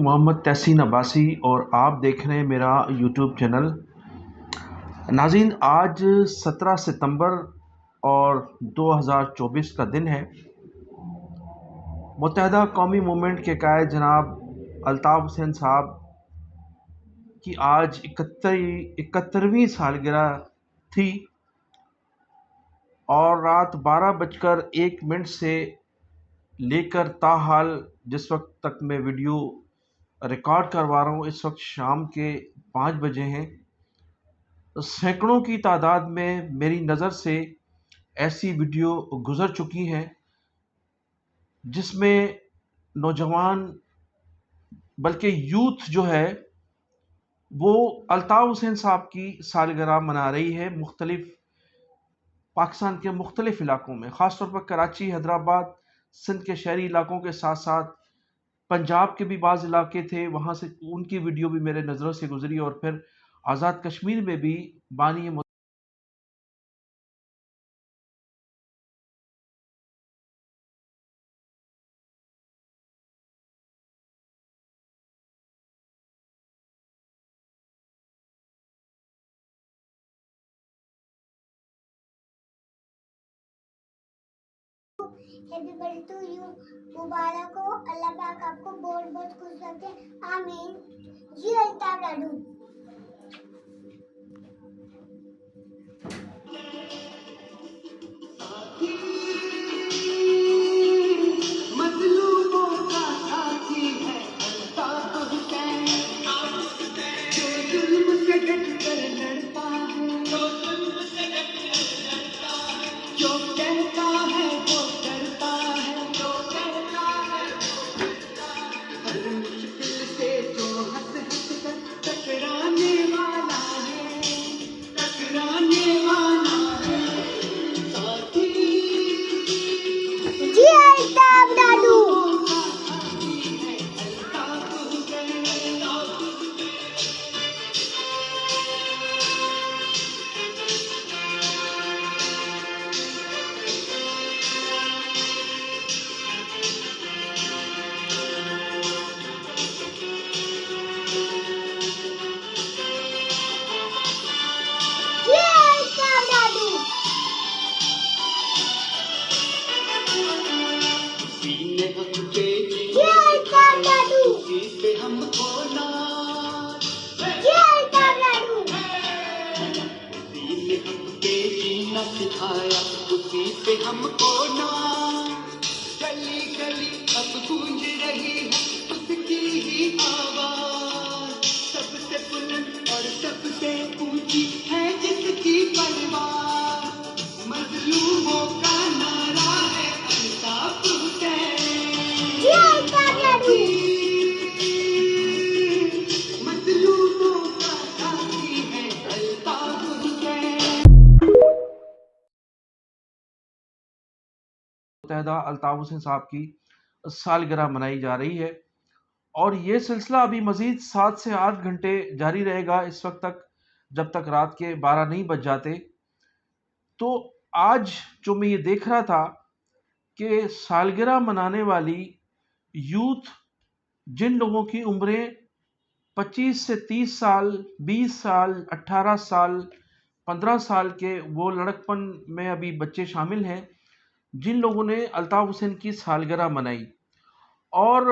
ہوں محمد تحسین عباسی اور آپ دیکھ رہے ہیں میرا یوٹیوب چینل۔ ناظرین، آج 17 ستمبر اور 2024 کا دن ہے۔ متحدہ قومی موومنٹ کے قائد جناب الطاف حسین صاحب کی آج 71ویں سالگرہ تھی اور رات 12:01 سے لے کر تاحال جس وقت تک میں ویڈیو ریکارڈ کروا رہا ہوں اس وقت شام کے 5 بجے ہیں۔ سینکڑوں کی تعداد میں میری نظر سے ایسی ویڈیو گزر چکی ہیں جس میں نوجوان بلکہ یوتھ جو ہے وہ الطاف حسین صاحب کی سالگرہ منا رہی ہے مختلف پاکستان کے مختلف علاقوں میں، خاص طور پر کراچی، حیدرآباد، سندھ کے شہری علاقوں کے ساتھ ساتھ پنجاب کے بھی بعض علاقے تھے، وہاں سے ان کی ویڈیو بھی میرے نظروں سے گزری، اور پھر آزاد کشمیر میں بھی بانی ہیپی برتھڈے ٹو یو، مبارک ہو، اللہ پاک آپ کو بہت بہت خوش رکھے، آمین۔ جی الطاف ڈاڈو۔ سکھایا اسی پہ ہم کو نام، گلی گلی اب گونج رہی ہے اس کی ہی آواز، سب سے بلند اور سب سے اونچی ہے جس کی پرواز، مظلوموں کا نعرہ ہے الطاف حسین، مظلوموں کا ساتھی ہے الطاف حسین۔ متحدہ الطاف حسین صاحب کی سالگرہ منائی جا رہی ہے اور یہ سلسلہ ابھی مزید 7 سے 8 گھنٹے جاری رہے گا اس وقت تک، جب تک رات کے 12 نہیں بج جاتے۔ تو آج جو میں یہ دیکھ رہا تھا کہ سالگرہ منانے والی یوتھ، جن لوگوں کی عمریں 25 سے 30 سال، 20 سال، 18 سال، 15 سال کے، وہ لڑکپن میں ابھی بچے شامل ہیں، جن لوگوں نے الطاف حسین کی سالگرہ منائی، اور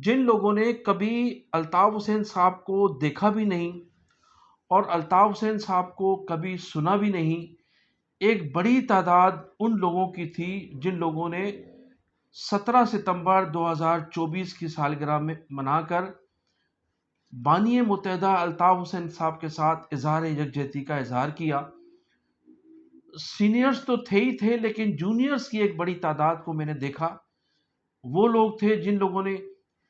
جن لوگوں نے کبھی الطاف حسین صاحب کو دیکھا بھی نہیں اور الطاف حسین صاحب کو کبھی سنا بھی نہیں، ایک بڑی تعداد ان لوگوں کی تھی جن لوگوں نے 17 ستمبر 2024 کی سالگرہ میں منا کر بانی متحدہ الطاف حسین صاحب کے ساتھ اظہار یکجہتی کا اظہار کیا۔ سینئرز تو تھے ہی تھے، لیکن جونیئرز کی ایک بڑی تعداد کو میں نے دیکھا۔ وہ لوگ تھے جن لوگوں نے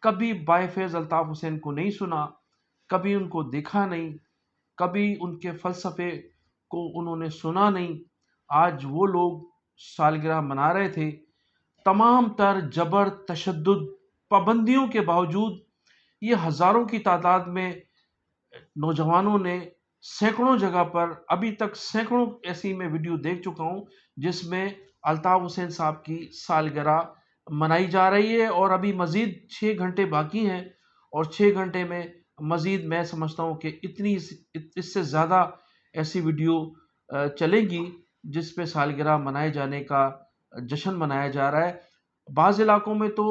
کبھی بائے فیض الطاف حسین کو نہیں سنا، کبھی ان کو دیکھا نہیں، کبھی ان کے فلسفے کو انہوں نے سنا نہیں۔ آج وہ لوگ سالگرہ منا رہے تھے۔ تمام تر جبر، تشدد، پابندیوں کے باوجود یہ ہزاروں کی تعداد میں نوجوانوں نے سینکڑوں جگہ پر، ابھی تک سینکڑوں ایسی میں ویڈیو دیکھ چکا ہوں جس میں الطاف حسین صاحب کی سالگرہ منائی جا رہی ہے، اور ابھی مزید 6 گھنٹے باقی ہیں، اور 6 گھنٹے میں مزید میں سمجھتا ہوں کہ اس سے زیادہ ایسی ویڈیو چلے گی جس پہ سالگرہ منائے جانے کا جشن منایا جا رہا ہے۔ بعض علاقوں میں تو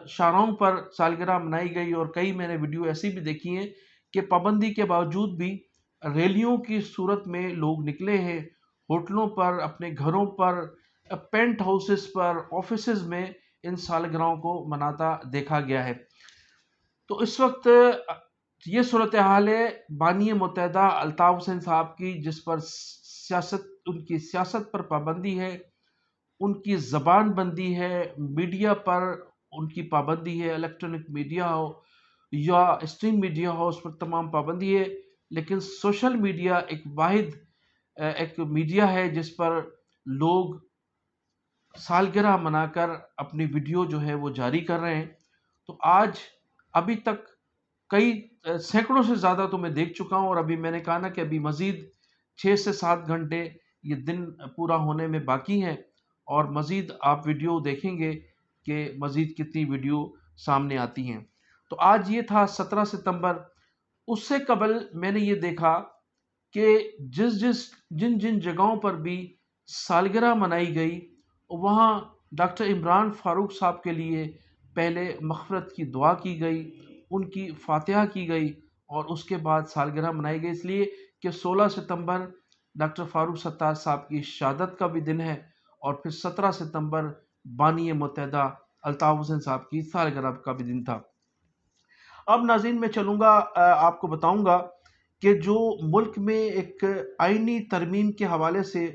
شاہراہوں پر سالگرہ منائی گئی، اور کئی میں نے ویڈیو ایسی بھی دیکھی ہیں کہ پابندی کے باوجود بھی ریلیوں کی صورت میں لوگ نکلے ہیں، ہوٹلوں پر، اپنے گھروں پر، پینٹ ہاؤسز پر، آفیسز میں ان سالگرہوں کو مناتا دیکھا گیا ہے۔ تو اس وقت یہ صورتحال ہے بانی متحدہ الطاف حسین صاحب کی، جس پر ان کی سیاست پر پابندی ہے، ان کی زبان بندی ہے، میڈیا پر ان کی پابندی ہے، الیکٹرانک میڈیا ہو یا اسٹریم میڈیا ہو، اس پر تمام پابندی ہے، لیکن سوشل میڈیا ایک میڈیا ہے جس پر لوگ سالگرہ منا کر اپنی ویڈیو جو ہے وہ جاری کر رہے ہیں۔ تو آج ابھی تک کئی سینکڑوں سے زیادہ تو میں دیکھ چکا ہوں، اور ابھی میں نے کہا نا کہ ابھی مزید 6 سے 7 گھنٹے یہ دن پورا ہونے میں باقی ہیں، اور مزید آپ ویڈیو دیکھیں گے کہ مزید کتنی ویڈیو سامنے آتی ہیں۔ تو آج یہ تھا 17 ستمبر۔ اس سے قبل میں نے یہ دیکھا کہ جن جن جگہوں پر بھی سالگرہ منائی گئی، وہاں ڈاکٹر عمران فاروق صاحب کے لیے پہلے مغفرت کی دعا کی گئی، ان کی فاتحہ کی گئی، اور اس کے بعد سالگرہ منائی گئی، اس لیے کہ 16 ستمبر ڈاکٹر فاروق ستار صاحب کی شہادت کا بھی دن ہے، اور پھر 17 ستمبر بانی متحدہ الطاف حسین صاحب کی سالگرہ کا بھی دن تھا۔ اب ناظرین میں چلوں گا، آپ کو بتاؤں گا کہ جو ملک میں ایک آئینی ترمیم کے حوالے سے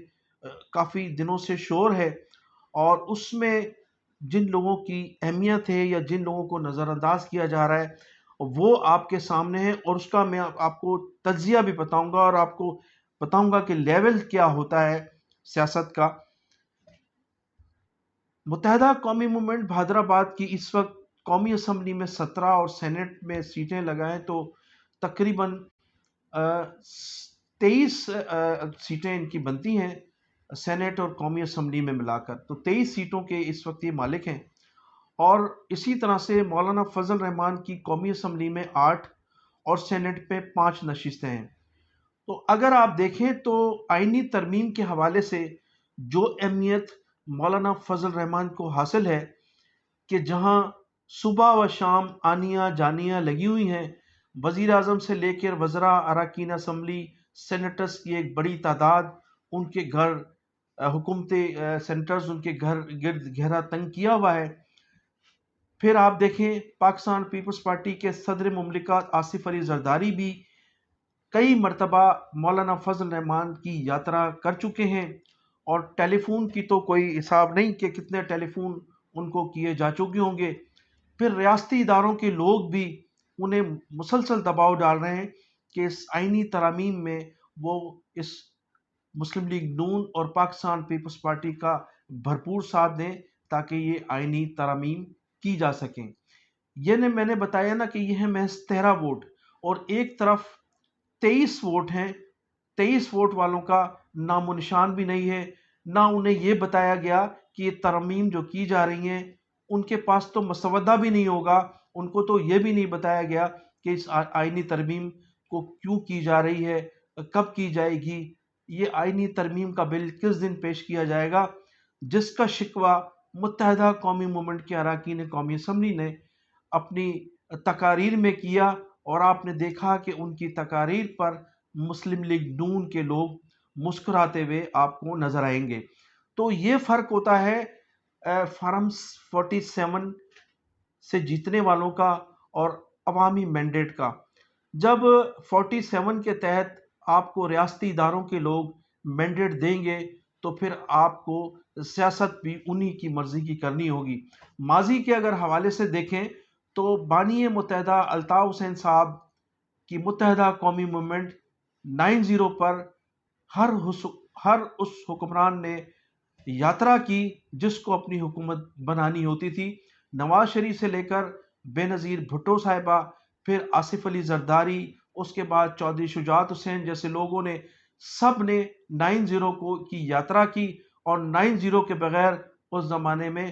کافی دنوں سے شور ہے، اور اس میں جن لوگوں کی اہمیت ہے یا جن لوگوں کو نظر انداز کیا جا رہا ہے وہ آپ کے سامنے ہے، اور اس کا میں آپ کو تجزیہ بھی بتاؤں گا، اور آپ کو بتاؤں گا کہ لیول کیا ہوتا ہے سیاست کا۔ متحدہ قومی موومنٹ بہادرآباد کی اس وقت قومی اسمبلی میں 17 اور سینٹ میں سیٹیں لگائیں تو تقریباً 23 سیٹیں ان کی بنتی ہیں، سینٹ اور قومی اسمبلی میں ملا کر، تو 23 سیٹوں کے اس وقت یہ مالک ہیں۔ اور اسی طرح سے مولانا فضل الرحمان کی قومی اسمبلی میں 8 اور سینٹ پہ 5 نشستیں ہیں۔ تو اگر آپ دیکھیں تو آئینی ترمیم کے حوالے سے جو اہمیت مولانا فضل الرحمان کو حاصل ہے کہ جہاں صبح و شام آنیاں جانیاں لگی ہوئی ہیں، وزیر اعظم سے لے کر وزراء، اراکین اسمبلی، سینیٹرز کی ایک بڑی تعداد، ان کے گھر حکومتی سینیٹرز ان کے گھر گرد گھیرا تنگ کیا ہوا ہے۔ پھر آپ دیکھیں پاکستان پیپلز پارٹی کے صدر مملکت آصف علی زرداری بھی کئی مرتبہ مولانا فضل الرحمان کی یاترا کر چکے ہیں، اور ٹیلی فون کی تو کوئی حساب نہیں کہ کتنے ٹیلی فون ان کو کیے جا چکے ہوں گے۔ پھر ریاستی اداروں کے لوگ بھی انہیں مسلسل دباؤ ڈال رہے ہیں کہ اس آئینی ترامیم میں وہ اس مسلم لیگ نون اور پاکستان پیپلز پارٹی کا بھرپور ساتھ دیں تاکہ یہ آئینی ترامیم کی جا سکیں۔ میں نے بتایا نا کہ یہ ہے محض 13 ووٹ، اور ایک طرف 23 ووٹ ہیں، 23 ووٹ والوں کا نام و نشان بھی نہیں ہے، نہ انہیں یہ بتایا گیا کہ یہ ترمیم جو کی جا رہی ہیں ان کے پاس تو مسودہ بھی نہیں ہوگا، ان کو تو یہ بھی نہیں بتایا گیا کہ اس آئینی ترمیم کو کیوں کی جا رہی ہے، کب کی جائے گی، یہ آئینی ترمیم کا بل کس دن پیش کیا جائے گا، جس کا شکوہ متحدہ قومی موومنٹ کے اراکین قومی اسمبلی نے اپنی تقاریر میں کیا، اور آپ نے دیکھا کہ ان کی تقاریر پر مسلم لیگ نون کے لوگ مسکراتے ہوئے آپ کو نظر آئیں گے۔ تو یہ فرق ہوتا ہے فارم 47 سے جیتنے والوں کا اور عوامی مینڈیٹ کا۔ جب 47 کے تحت آپ کو ریاستی اداروں کے لوگ مینڈیٹ دیں گے تو پھر آپ کو سیاست بھی انہی کی مرضی کی کرنی ہوگی۔ ماضی کے اگر حوالے سے دیکھیں تو بانی متحدہ الطاف حسین صاحب کی متحدہ قومی موومنٹ 90 پر ہر اس حکمران نے یاترا کی جس کو اپنی حکومت بنانی ہوتی تھی، نواز شریف سے لے کر بے نظیر بھٹو صاحبہ، پھر آصف علی زرداری، اس کے بعد چودھری شجاعت حسین جیسے لوگوں نے، سب نے 90 کی یاترا کی، اور 90 کے بغیر اس زمانے میں